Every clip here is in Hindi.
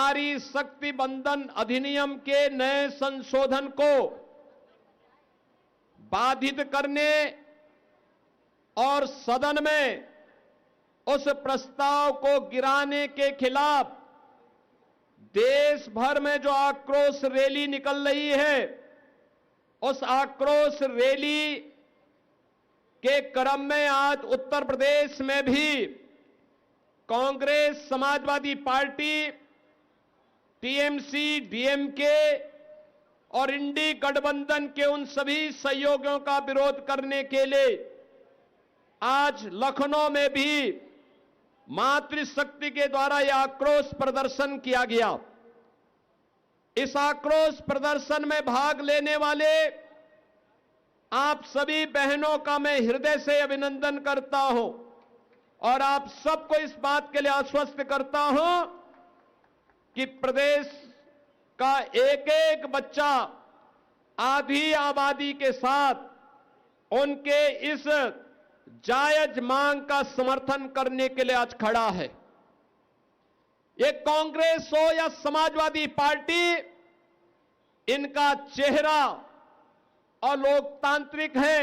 नारी शक्ति बंधन अधिनियम के नए संशोधन को बाधित करने और सदन में उस प्रस्ताव को गिराने के खिलाफ देश भर में जो आक्रोश रैली निकल रही है, उस आक्रोश रैली के क्रम में आज उत्तर प्रदेश में भी Congress, Samajwadi party, TMC, DMK और इंडी गठबंधन के उन सभी सहयोगियों का विरोध करने के लिए आज लखनऊ में भी मातृशक्ति के द्वारा यह आक्रोश प्रदर्शन किया गया। इस आक्रोश प्रदर्शन में भाग लेने वाले आप सभी बहनों का मैं हृदय से अभिनंदन करता हूं और आप सबको इस बात के लिए आश्वस्त करता हूं कि प्रदेश का एक एक बच्चा आधी आबादी के साथ उनके इस जायज मांग का समर्थन करने के लिए आज खड़ा है। ये कांग्रेस हो या समाजवादी पार्टी, इनका चेहरा अलोकतांत्रिक है,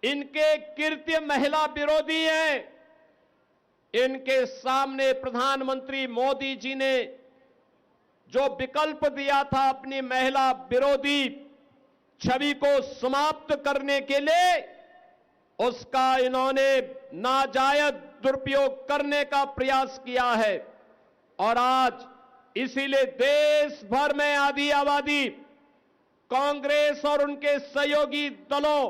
इनके कृत्य महिला विरोधी है। इनके सामने प्रधानमंत्री मोदी जी ने जो विकल्प दिया था अपनी महिला विरोधी छवि को समाप्त करने के लिए, उसका इन्होंने नाजायज दुरुपयोग करने का प्रयास किया है। और आज इसीलिए देश भर में आधी आबादी कांग्रेस और उनके सहयोगी दलों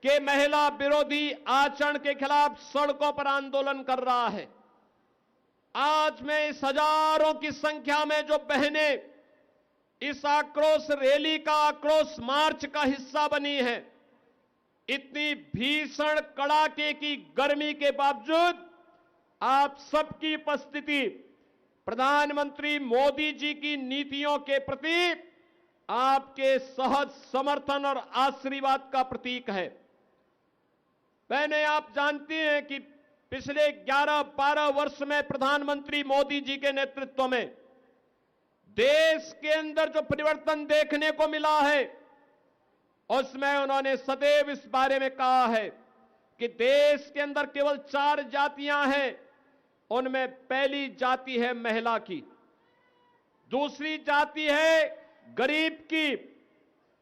के महिला विरोधी आचरण के खिलाफ सड़कों पर आंदोलन कर रहा है। आज मैं इस हजारों की संख्या में जो बहनें इस आक्रोश रैली का, आक्रोश मार्च का हिस्सा बनी है, इतनी भीषण कड़ाके की गर्मी के बावजूद आप सबकी उपस्थिति प्रधानमंत्री मोदी जी की नीतियों के प्रति आपके सहज समर्थन और आशीर्वाद का प्रतीक है। बहनें, आप जानती हैं कि पिछले 11-12 वर्ष में प्रधानमंत्री मोदी जी के नेतृत्व में देश के अंदर जो परिवर्तन देखने को मिला है, उसमें उन्होंने सदैव इस बारे में कहा है कि देश के अंदर केवल 4 जातियां हैं। उनमें पहली जाति है महिला की, दूसरी जाति है गरीब की,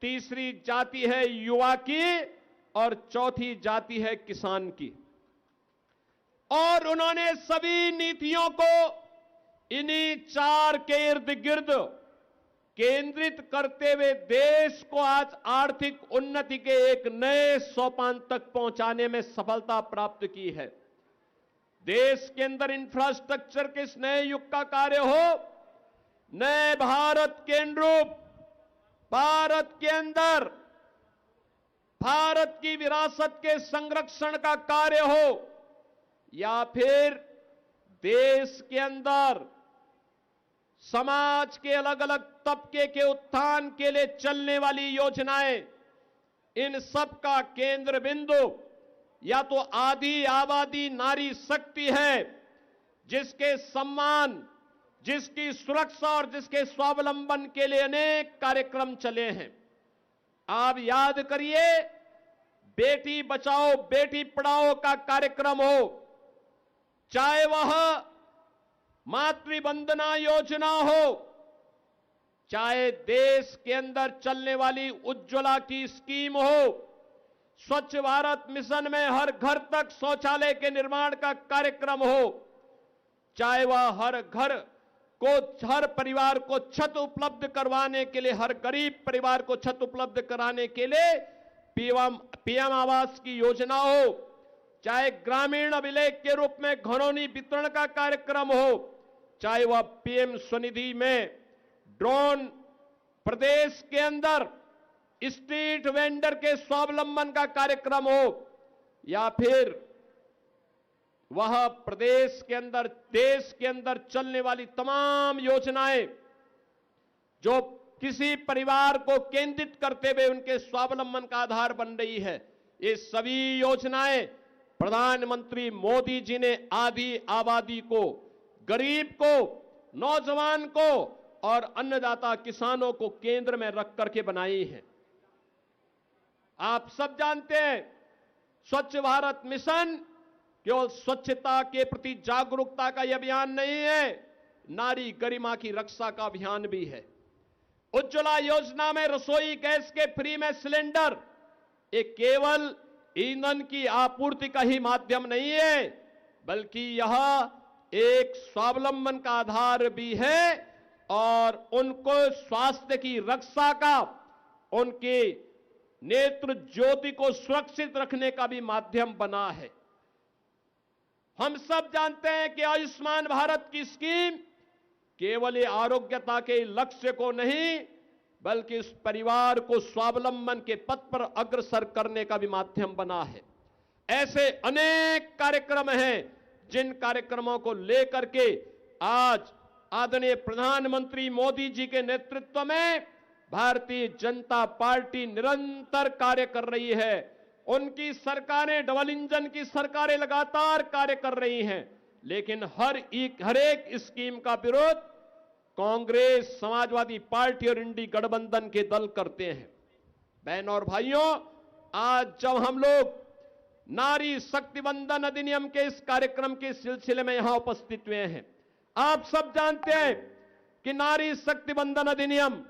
तीसरी जाति है युवा की और चौथी जाति है किसान की। और उन्होंने सभी नीतियों को इन्हीं 4 के इर्द गिर्द केंद्रित करते हुए देश को आज आर्थिक उन्नति के एक नए सोपान तक पहुंचाने में सफलता प्राप्त की है। देश के अंदर इंफ्रास्ट्रक्चर के इस नए युग का कार्य हो, नए भारत के अनुरूप भारत के अंदर भारत की विरासत के संरक्षण का कार्य हो, या फिर देश के अंदर समाज के अलग अलग तबके के उत्थान के लिए चलने वाली योजनाएं, इन सब का केंद्र बिंदु या तो आधी आबादी नारी शक्ति है, जिसके सम्मान, जिसकी सुरक्षा और जिसके स्वावलंबन के लिए अनेक कार्यक्रम चले हैं। आप याद करिए, बेटी बचाओ बेटी पढ़ाओ का कार्यक्रम हो, चाहे वह मातृवंदना योजना हो, चाहे देश के अंदर चलने वाली उज्ज्वला की स्कीम हो, स्वच्छ भारत मिशन में हर घर तक शौचालय के निर्माण का कार्यक्रम हो, चाहे वह हर घर को, हर परिवार को छत उपलब्ध करवाने के लिए, हर गरीब परिवार को छत उपलब्ध कराने के लिए पीएम आवास की योजना हो, चाहे ग्रामीण अभिलेख के रूप में घरौनी वितरण का कार्यक्रम हो, चाहे वह पीएम स्वनिधि में ड्रोन प्रदेश के अंदर स्ट्रीट वेंडर के स्वावलंबन का कार्यक्रम हो, या फिर वह प्रदेश के अंदर, देश के अंदर चलने वाली तमाम योजनाएं जो किसी परिवार को केंद्रित करते हुए उनके स्वावलंबन का आधार बन रही है, ये सभी योजनाएं प्रधानमंत्री मोदी जी ने आधी आबादी को, गरीब को नौजवान को और अन्नदाता किसानों को केंद्र में रख करके बनाई है। आप सब जानते हैं, स्वच्छ भारत मिशन केवल स्वच्छता के प्रति जागरूकता का यह अभियान नहीं है, नारी गरिमा की रक्षा का अभियान भी है। उज्ज्वला योजना में रसोई गैस के फ्री में सिलेंडर एक केवल ईंधन की आपूर्ति का ही माध्यम नहीं है, बल्कि यह एक स्वावलंबन का आधार भी है और उनको स्वास्थ्य की रक्षा का, उनके नेत्र ज्योति को सुरक्षित रखने का भी माध्यम बना है। हम सब जानते हैं कि आयुष्मान भारत की स्कीम केवल ये आरोग्यता के लक्ष्य को नहीं, बल्कि इस परिवार को स्वावलंबन के पथ पर अग्रसर करने का भी माध्यम बना है। ऐसे अनेक कार्यक्रम हैं जिन कार्यक्रमों को लेकर के आज आदरणीय प्रधानमंत्री मोदी जी के नेतृत्व में भारतीय जनता पार्टी निरंतर कार्य कर रही है। उनकी सरकारें, डबल इंजन की सरकारें लगातार कार्य कर रही हैं, लेकिन हर एक स्कीम का विरोध कांग्रेस, समाजवादी पार्टी और इंडी गठबंधन के दल करते हैं। बहनों और भाइयों, आज जब हम लोग नारी शक्ति वंदन अधिनियम के इस कार्यक्रम के सिलसिले में यहां उपस्थित हुए हैं, आप सब जानते हैं कि नारी शक्ति वंदन अधिनियम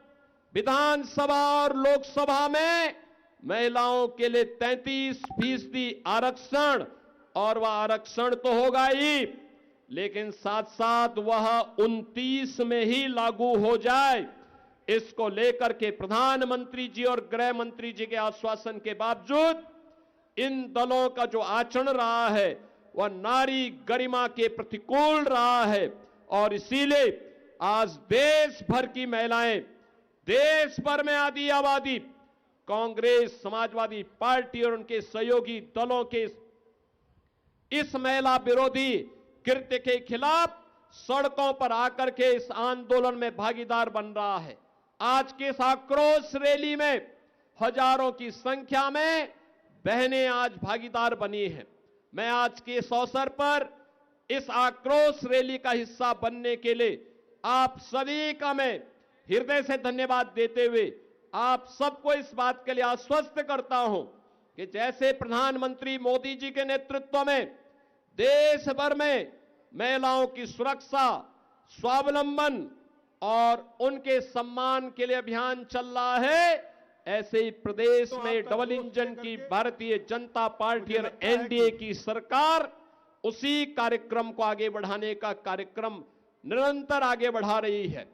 विधानसभा और लोकसभा में महिलाओं के लिए 33% आरक्षण, और वह आरक्षण तो होगा ही, लेकिन साथ साथ वह 29 में ही लागू हो जाए, इसको लेकर के प्रधानमंत्री जी और गृह मंत्री जी के आश्वासन के बावजूद इन दलों का जो आचरण रहा है वह नारी गरिमा के प्रतिकूल रहा है। और इसीलिए आज देश भर की महिलाएं, देश भर में आधी आबादी कांग्रेस, समाजवादी पार्टी और उनके सहयोगी दलों के इस महिला विरोधी कृत्य के खिलाफ सड़कों पर आकर के इस आंदोलन में भागीदार बन रहा है। आज के इस आक्रोश रैली में हजारों की संख्या में बहनें आज भागीदार बनी हैं। मैं आज के इस अवसर पर इस आक्रोश रैली का हिस्सा बनने के लिए आप सभी का मैं हृदय से धन्यवाद देते हुए आप सबको इस बात के लिए आश्वस्त करता हूं कि जैसे प्रधानमंत्री मोदी जी के नेतृत्व में देश भर में महिलाओं की सुरक्षा, स्वावलंबन और उनके सम्मान के लिए अभियान चल रहा है, ऐसे ही प्रदेश में डबल इंजन की भारतीय जनता पार्टी और एनडीए की सरकार उसी कार्यक्रम को आगे बढ़ाने का कार्यक्रम निरंतर आगे बढ़ा रही है।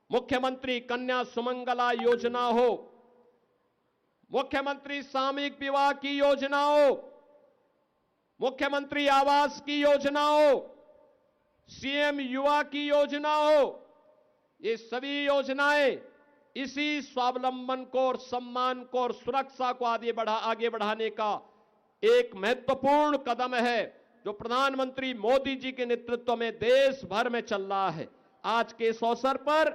मुख्यमंत्री कन्या सुमंगला योजना हो, मुख्यमंत्री सामूहिक विवाह की योजना हो, मुख्यमंत्री आवास की योजना हो, सीएम युवा की योजना हो, ये सभी योजनाएं इसी स्वावलंबन को और सम्मान को और सुरक्षा को आगे बढ़ाने का एक महत्वपूर्ण कदम है जो प्रधानमंत्री मोदी जी के नेतृत्व में देश भर में चल रहा है। आज के इस अवसर पर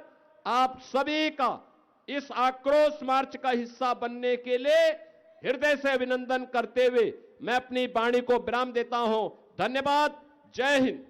आप सभी का इस आक्रोश मार्च का हिस्सा बनने के लिए हृदय से अभिनंदन करते हुए मैं अपनी वाणी को विराम देता हूं। धन्यवाद। जय हिंद।